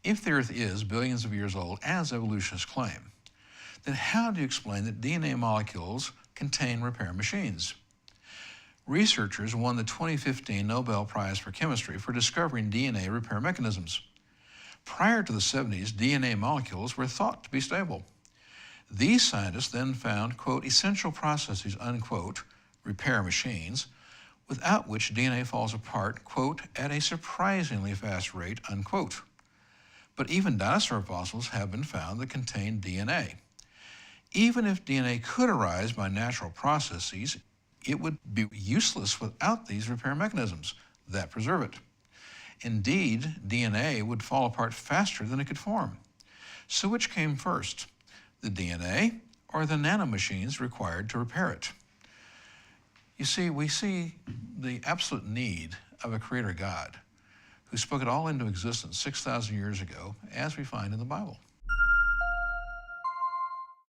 If the Earth is billions of years old, as evolutionists claim, then how do you explain that DNA molecules contain repair machines? Researchers won the 2015 Nobel Prize for Chemistry for discovering DNA repair mechanisms. Prior to the 70s, DNA molecules were thought to be stable. These scientists then found, quote, essential processes, unquote, repair machines, without which DNA falls apart, quote, at a surprisingly fast rate, unquote. But even dinosaur fossils have been found that contain DNA. Even if DNA could arise by natural processes, it would be useless without these repair mechanisms that preserve it. Indeed, DNA would fall apart faster than it could form. So which came first, the DNA or the nano-machines required to repair it? You see, we see the absolute need of a creator God who spoke it all into existence 6,000 years ago, as we find in the Bible.